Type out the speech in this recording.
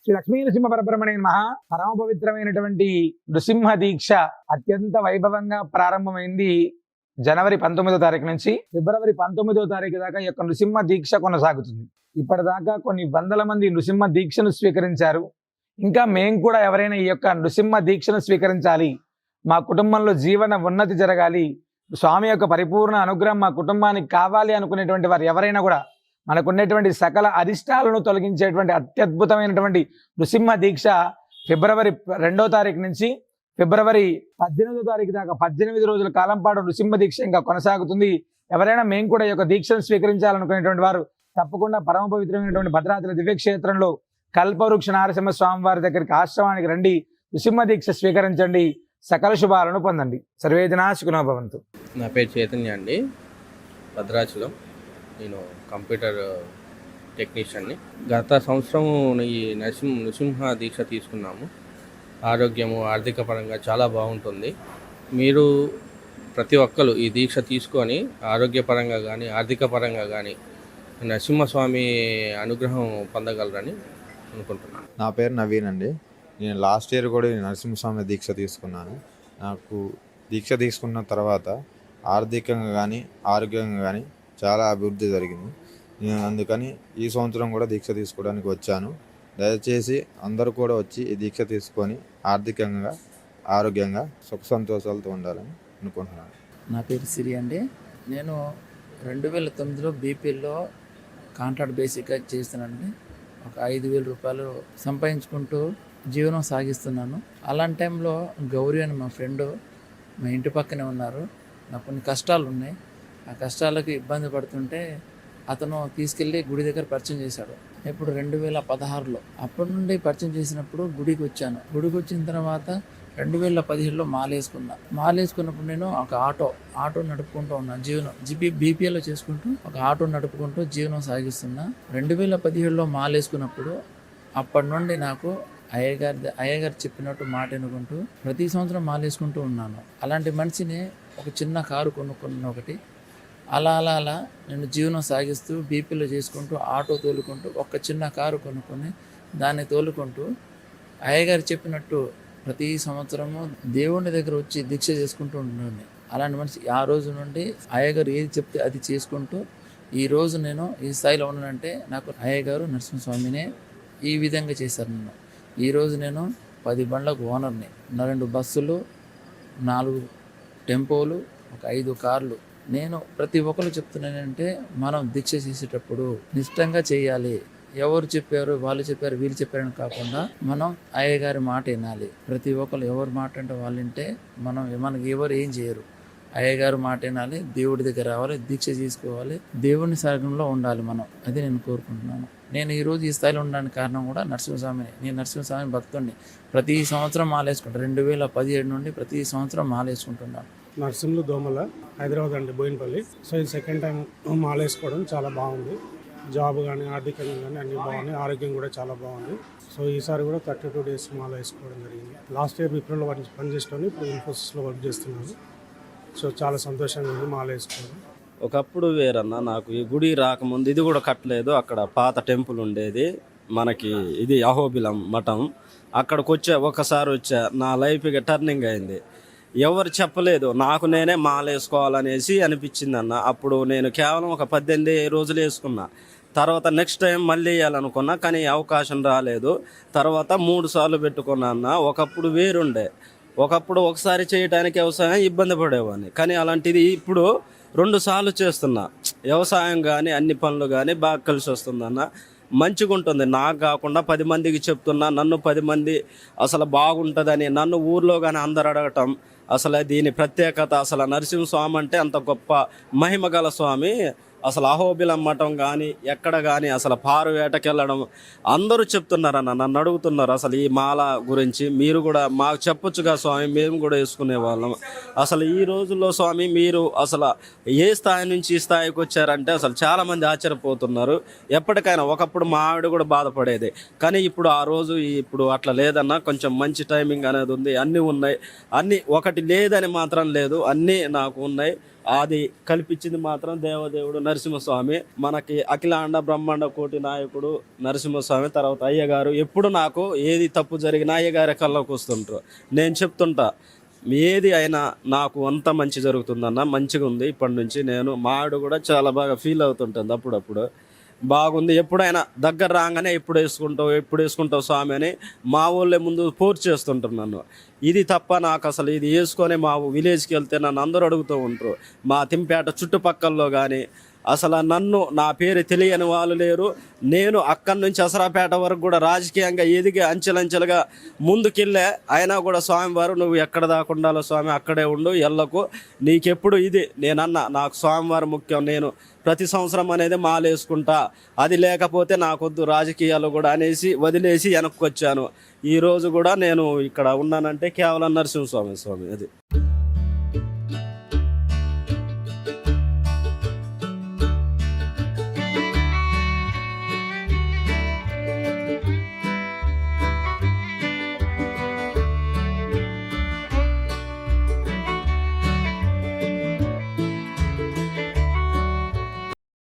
శ్రీ లక్ష్మీ నృసింహ పరబ్రహ్మణే నమః. పరమ పవిత్రమైనటువంటి నృసింహ దీక్ష అత్యంత వైభవంగా ప్రారంభమైంది జనవరి 19వ తారీఖు నుంచి ఫిబ్రవరి 19వ తారీఖు దాకా ఈ యొక్క నృసింహ దీక్ష కొనసాగుతుంది. ఇప్పటిదాకా కొన్ని వందల మంది నృసింహ దీక్షను స్వీకరించారు. ఇంకా మేము కూడా ఎవరైనా ఈ యొక్క నృసింహ దీక్షను స్వీకరించాలి, మా కుటుంబంలో జీవన ఉన్నతి జరగాలి, స్వామి యొక్క పరిపూర్ణ అనుగ్రహం మా కుటుంబానికి కావాలి అనుకునేటువంటి వారు ఎవరైనా కూడా మనకున్నటువంటి సకల అరిష్టాలను తొలగించేటువంటి అత్యద్భుతమైనటువంటి నృసింహ దీక్ష ఫిబ్రవరి 2వ తారీఖు నుంచి ఫిబ్రవరి 18వ తారీఖు దాకా 18 రోజుల కాలం పాటు నృసింహ దీక్ష ఇంకా కొనసాగుతుంది. ఎవరైనా మేము కూడా ఈ యొక్క దీక్షను స్వీకరించాలనుకునేటువంటి వారు తప్పకుండా పరమ పవిత్రమైనటువంటి భద్రాచల దివ్యక్షేత్రంలో కల్పవృక్ష నారసింహ స్వామి వారి దగ్గరికి ఆశ్రమానికి రండి, నృసింహ దీక్ష స్వీకరించండి, సకల శుభాలను పొందండి. సర్వే జనా సుఖినో భవంతు. నా పేరు చైతన్య అండి, భద్రాచలం. నేను కంప్యూటర్ టెక్నీషియన్ని. గత సంవత్సరం ఈ నృసింహ దీక్ష తీసుకున్నాము. ఆరోగ్యము ఆర్థిక పరంగా చాలా బాగుంటుంది. మీరు ప్రతి ఒక్కరు ఈ దీక్ష తీసుకొని ఆరోగ్యపరంగా కానీ ఆర్థిక పరంగా కానీ నరసింహస్వామి అనుగ్రహం పొందగలరని అనుకుంటున్నాను. నా పేరు నవీన్ అండి. నేను లాస్ట్ ఇయర్ కూడా నరసింహస్వామి దీక్ష తీసుకున్నాను. నాకు దీక్ష తీసుకున్న తర్వాత ఆర్థికంగా కానీ ఆరోగ్యంగా కానీ చాలా అభివృద్ధి జరిగింది. నేను అందుకని ఈ సంవత్సరం కూడా దీక్ష తీసుకోవడానికి వచ్చాను. దయచేసి అందరూ కూడా వచ్చి ఈ దీక్ష తీసుకొని ఆర్థికంగా ఆరోగ్యంగా సుఖ సంతోషాలతో ఉండాలని అనుకుంటున్నాను. నా పేరు సిరి అండి. నేను 2009లో బీపీలో కాంట్రాక్ట్ బేసిక్గా చేస్తున్నానండి. ఒక 5,000 రూపాయలు సంపాదించుకుంటూ జీవనం సాగిస్తున్నాను. అలాంటి టైంలో గౌరీ అని మా ఫ్రెండ్ మా ఇంటి పక్కనే ఉన్నారు. నాకు కొన్ని కష్టాలు ఉన్నాయి. ఆ కష్టాలకు ఇబ్బంది పడుతుంటే అతను తీసుకెళ్ళి గుడి దగ్గర పరిచయం చేశాడు. ఇప్పుడు 2016లో అప్పటి నుండి పరిచయం చేసినప్పుడు గుడికి వచ్చాను. గుడికి వచ్చిన తర్వాత 2017లో మాలేసుకున్నప్పుడు నేను ఒక ఆటో నడుపుకుంటూ ఉన్నాను. బీపీఎల్లో చేసుకుంటూ ఒక ఆటో నడుపుకుంటూ జీవనం సాగిస్తున్నా. 2017లో మాలేసుకున్నప్పుడు అప్పటి నుండి నాకు అయ్యగారు చెప్పినట్టు మాట వినుకుంటూ ప్రతి సంవత్సరం మాలేసుకుంటూ ఉన్నాను. అలాంటి మనిషిని ఒక చిన్న కారు కొనుక్కున్న ఒకటి అలా నేను జీవనం సాగిస్తూ బీపీలో చేసుకుంటూ ఆటో తోలుకుంటూ ఒక చిన్న కారు కొనుక్కొని దాన్ని తోలుకుంటూ అయ్యగారు చెప్పినట్టు ప్రతి సంవత్సరము దేవుని దగ్గర వచ్చి దీక్ష చేసుకుంటూ ఉండండి. అలాంటి మనిషి ఆ రోజు నుండి అయ్యగారు ఏది చెప్తే అది చేసుకుంటూ ఈరోజు నేను ఈ స్థాయిలో ఉన్నానంటే నాకు అయ్యగారు నరసింహస్వామినే ఈ విధంగా చేశారు. ఈరోజు నేను 10 బండ్లకు ఓనర్ని. 2 బస్సులు, 4 టెంపోలు, ఒక 5 కార్లు. నేను ప్రతి ఒక్కరు చెప్తున్నానంటే మనం దీక్ష చేసేటప్పుడు నిష్టంగా చేయాలి. ఎవరు చెప్పారు, వాళ్ళు చెప్పారు, వీళ్ళు చెప్పారని కాకుండా మనం అయ్యగారి మాట వినాలి. ప్రతి ఒక్కరు ఎవరు మాట అంటే వాళ్ళు వింటే మనకి ఎవరు ఏం చేయరు. అయ్యగారు మాట వినాలి, దేవుడి దగ్గర రావాలి, దీక్ష చేసుకోవాలి, దేవుని సర్గంలో ఉండాలి మనం. అది నేను కోరుకుంటున్నాను. నేను ఈరోజు ఈ స్థాయిలో ఉండడానికి కారణం కూడా నరసింహస్వామిని. నేను నరసింహస్వామి భక్తుడిని. ప్రతి సంవత్సరం మాలేసుకుంటాను. 2017 నుండి ప్రతి సంవత్సరం మాలేసుకుంటున్నాను. నర్సింహులు దోమల, హైదరాబాద్ అండి, బోయినపల్లి. సో ఇది సెకండ్ టైం మాలేసుకోవడం చాలా బాగుంది. జాబ్ కానీ ఆర్థికంగా కానీ అన్నీ బాగున్నాయి. ఆరోగ్యం కూడా చాలా బాగుంది. సో ఈసారి కూడా 32 డేస్ మాల వేసుకోవడం జరిగింది. లాస్ట్ ఇయర్ విప్రోలో పనిచేస్తాను, ఇప్పుడు ఇన్ఫోసిస్లో వర్క్ చేస్తున్నాను. సో చాలా సంతోషంగా ఉంది మాల వేసుకోవడం. ఒకప్పుడు వేరన్న, నాకు ఈ గుడి రాకముందు ఇది కూడా కట్టలేదు. అక్కడ పాత టెంపుల్ ఉండేది మనకి, ఇది అహోబిలం మఠం. అక్కడికి ఒకసారి వచ్చా, నా లైఫ్ ఇక టర్నింగ్ అయింది. ఎవరు చెప్పలేదు, నాకు నేనే మాలేసుకోవాలనేసి అనిపించింది అన్న. అప్పుడు నేను కేవలం ఒక 18 రోజులు వేసుకున్నా. తర్వాత నెక్స్ట్ టైం మళ్ళీ వేయాలనుకున్నా, కానీ అవకాశం రాలేదు. తర్వాత 3 సార్లు పెట్టుకున్నా అన్న. ఒకప్పుడు వేరుండే, ఒకప్పుడు ఒకసారి చేయడానికి వ్యవసాయం ఇబ్బంది పడేవాడిని, కానీ అలాంటిది ఇప్పుడు 2 సార్లు చేస్తున్నా. వ్యవసాయం కానీ అన్ని పనులు కానీ బాగా కలిసి వస్తుందన్న. మంచిగా ఉంటుంది. నాకు కాకుండా 10 మందికి చెప్తున్నా, నన్ను 10 మంది అసలు బాగుంటుందని నన్ను ఊర్లో కానీ అందరు అడగటం. అసలు దీని ప్రత్యేకత, అసలు నరసింహస్వామి అంటే అంత గొప్ప మహిమ గల స్వామి. అసలు అహోబిలం మఠం కానీ ఎక్కడ కానీ అసలు పారు వేటకెళ్ళడం అందరూ చెప్తున్నారన్న, నన్ను అడుగుతున్నారు అసలు ఈ మాల గురించి. మీరు కూడా మాకు చెప్పొచ్చుగా స్వామి, మేము కూడా వేసుకునే వాళ్ళం. అసలు ఈ రోజుల్లో స్వామి మీరు అసలు ఏ స్థాయి నుంచి ఈ స్థాయికి వచ్చారంటే అసలు చాలామంది ఆశ్చర్యపోతున్నారు. ఎప్పటికైనా ఒకప్పుడు మా ఆవిడ కూడా బాధపడేది, కానీ ఇప్పుడు ఆ రోజు ఇప్పుడు అట్లా లేదన్న. కొంచెం మంచి టైమింగ్ అనేది ఉంది, అన్నీ ఉన్నాయి. అన్నీ ఒకటి లేదని మాత్రం లేదు, అన్నీ నాకు ఉన్నాయి. అది కల్పించింది మాత్రం దేవదేవుడు నరసింహస్వామి. మనకి అఖిలాండ బ్రహ్మాండ కోటి నాయకుడు నరసింహస్వామి. తర్వాత అయ్యగారు ఎప్పుడు నాకు ఏది తప్పు జరిగినా అయ్యగారి కళ్ళకు వస్తుంటారు. నేను చెప్తుంటా ఏది అయినా నాకు అంత మంచి జరుగుతుందన్న, మంచిగా ఉంది. ఇప్పటి నుంచి నేను మా ఆవిడ కూడా చాలా బాగా ఫీల్ అవుతుంటుంది అప్పుడప్పుడు. బాగుంది, ఎప్పుడైనా దగ్గర రాగానే ఎప్పుడు వేసుకుంటావు స్వామి అని మా ఊళ్ళే ముందు పోర్చ్ చేస్తుంటారు నన్ను. ఇది తప్ప నాకు అసలు ఇది వేసుకొని మా విలేజ్కి వెళ్తే నన్ను అందరూ అడుగుతూ ఉంటారు. మా తింపేట చుట్టుపక్కల్లో కానీ అసలు నన్ను నా పేరు తెలియని వాళ్ళు లేరు. నేను అక్కడి నుంచి అసరాపేట వరకు కూడా రాజకీయంగా ఎదిగి అంచెలంచెలుగా ముందుకెళ్ళే. అయినా కూడా స్వామివారు నువ్వు ఎక్కడ దాకుండాలో స్వామి అక్కడే ఉండు, ఎల్లకు, నీకెప్పుడు ఇది నేనన్నా నాకు స్వామివారు ముఖ్యం, నేను ప్రతి సంవత్సరం అనేది మాలేసుకుంటా, అది లేకపోతే నాకొద్దు రాజకీయాలు కూడా అనేసి వదిలేసి వెనక్కి వచ్చాను. ఈరోజు కూడా నేను ఇక్కడ ఉన్నానంటే కేవలం నరసింహస్వామి అది.